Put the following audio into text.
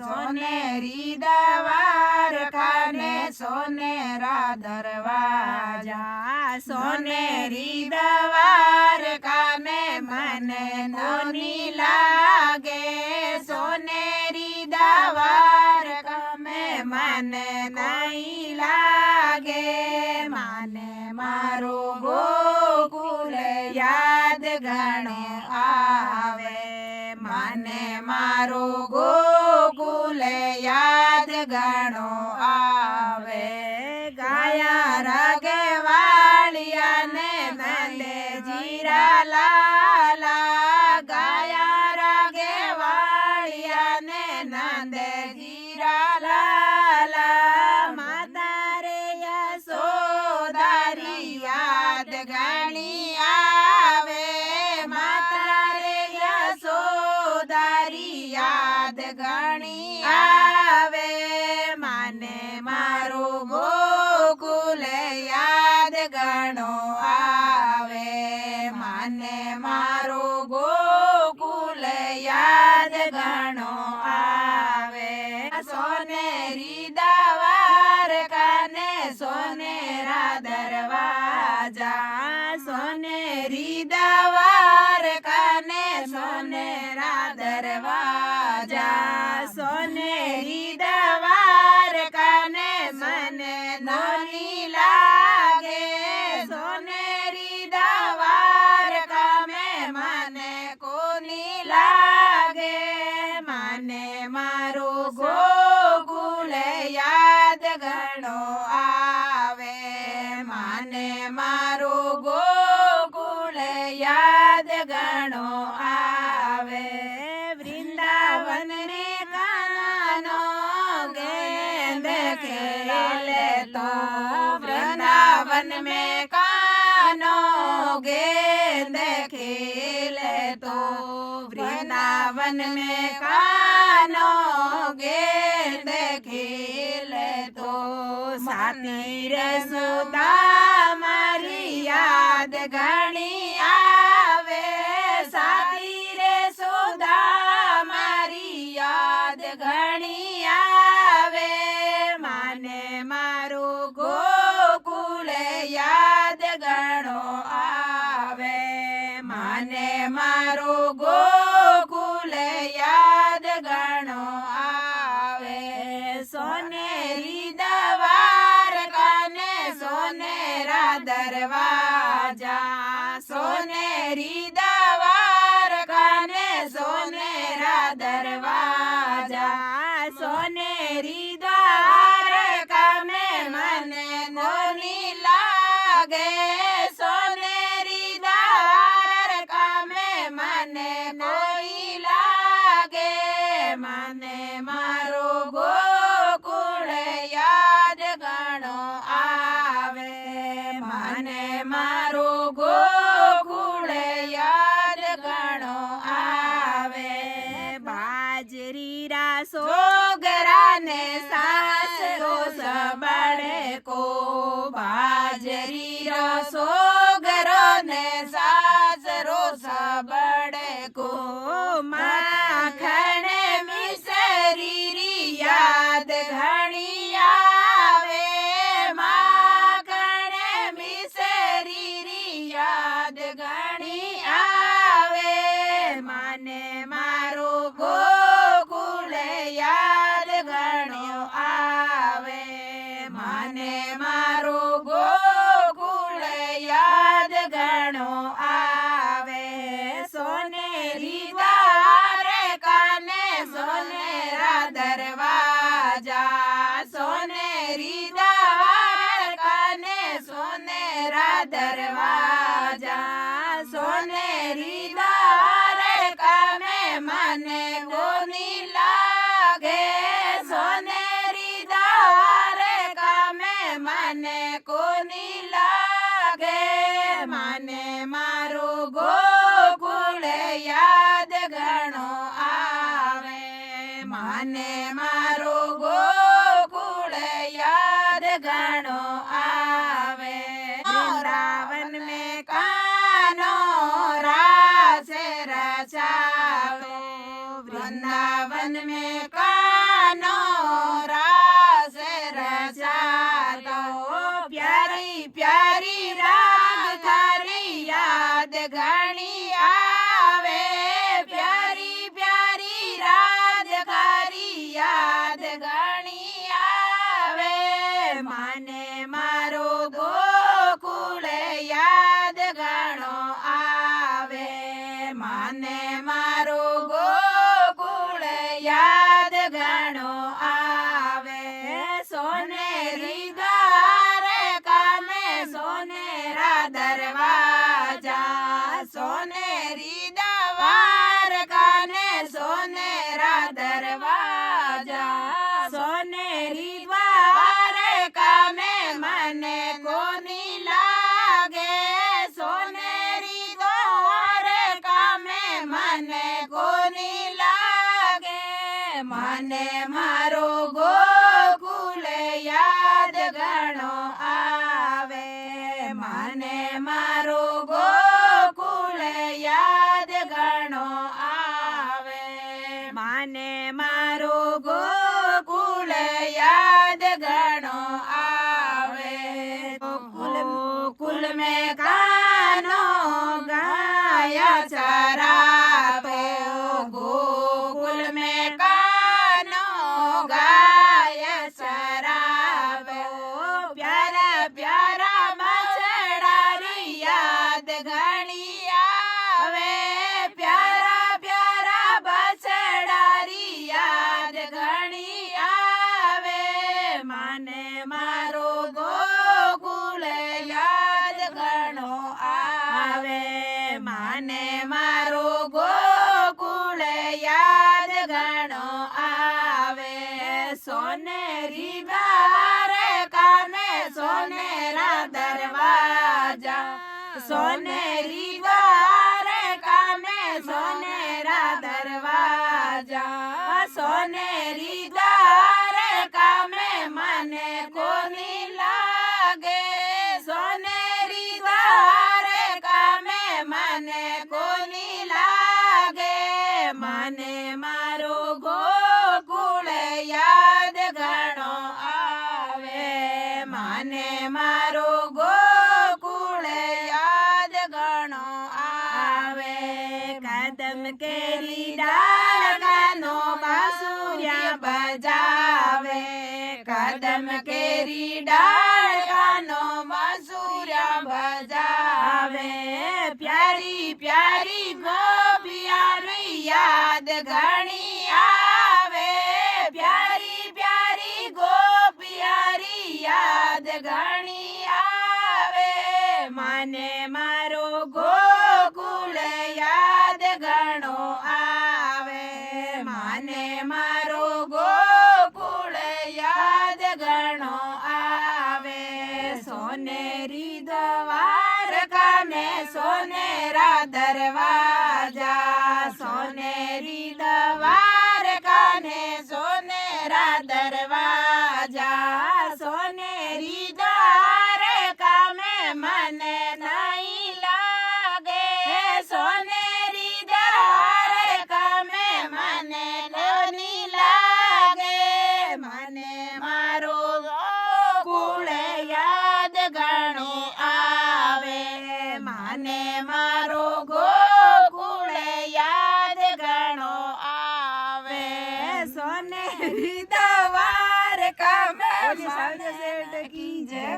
सोनेरी द्वारका ने सोनेरा दरवाजा सोनेरी द्वारका में मन कोनी लागे सोनेरी द्वारका में मन नहीं लागे माने मारो गोकुल याद घणो आवे माने मारो गोकुल याद घणो आवे गाया रागवालिया ने नंदे जीरा लाला गाया रागवालिया ने नंदे जीरा लाला माता रे यशोदारी याद घणी आवे माता रे यशोदारी याद घणी आवे माने मारो गोकुल याद घणो आवे माने मारो गोकुल याद घणो आवे सोनेरी द्वारका ने सोनेरा दरवाजा सोनेरी द्वारका ने सोनेरा दरवाजा सोनेरी द्वारका ने मन नोनी लागे सोनेरी द्वारका में मन कोनी लागे माने मारो गोकुल याद घणो आवे माने मारो गोकुल याद घणो आवे वृंदावन रे कानो गेंद खेले तो वृंदावन में कानो गेंद खेले तो वृंदावन में कानो गेंद खेले तो साथी रे सुदा मारी याद घणी आवे साथी रे सुदा मारी याद घणी आवे माने मारो गोकुल याद घणो आवे माने मारो गोकुल याद घणो आवे सोनेरी द्वारका ने सोनेरा दरवाजा सोनेरी द्वारका ने सोनेरा दरवाजा सोनेरी द्वारका में मन कोनी लागे सोनेरी द्वारका में मन कोई लागे माने मारो गोकुल याद घणो आवे माने मारो गोकुल याद घणो आवे बाजरी रा सोगरा ने सासरो सबड़े को बाजरी रा सोगरो ने सासरो सबड़े को माखण मिसरी री याद घणी आवे माखण मिसरी री याद घणी आवे माने मारो गोकुल याद घणो आवे माने मारो गोकुल याद घणो आवे सोनेरी द्वारका ने सोनेरा दरवाजा सोनेरी द्वारका ने सोनेरा दरवाजा सोनेरी द्वारका में मन कोनी लागे सोनेरी द्वारका में मन कोनी लागे माने मारो गोकुल याद घणो आवे माने मारो गोकुल याद घणो आवे वृंदावन में कानो रास रचावे वृंदावन में कानो મારો ગોકુળ યાદ ઘણો આવે મને મારો ગોકુળ યાદ ઘણો આવે મને મારો ગોકુળ યાદ ઘણો આવે ગોકુલ में कानो गाया चरावे गोकुल में कानो गाया चरावे प्यारा प्यारा बछड़ा री याद घणी आवे प्यारा प्यारा बछड़ा री याद घणी आवे माने मारो गोकुल याद घणो आवे माने मारो गोकुल याद घणो आवे सोनेरी द्वारका में सोनेरा दरवाजा सोनेरी द्वारका में सोनेरा दरवाजा सोनेरी द्वारका में मने कोनी लागे सोनेरी द्वारका में मने कोनी लागे मने मारो गोकुळ याद घणो आवे मने मारो गोकुळ याद घणो आवे कदम केरी डाळ कानो बांसुरिया बजावे कदम केरी डाळ कानो बांसुरिया बजावे प्यारी प्यारी गोपिया री याद घणी आवे प्यारी प्यारी गोपिया री याद घणी आवे मने मारो गोकुळ याद घणो आवे मने मारो गोकुळ याद घणो आवे सोनेरी द्वारका ने सोनेरा दरवाजा सोनेरी द्वारका ने सोनेरा दरवाजा सोनेरी द्वारका में मने नहीं लागे सोनेरी द्वारका में मने नहीं लागे मने मारो गोकुळ याद घणो आवे मने मारो गोकुळ याद घणो आवे सोनेरी द्वारका में की जय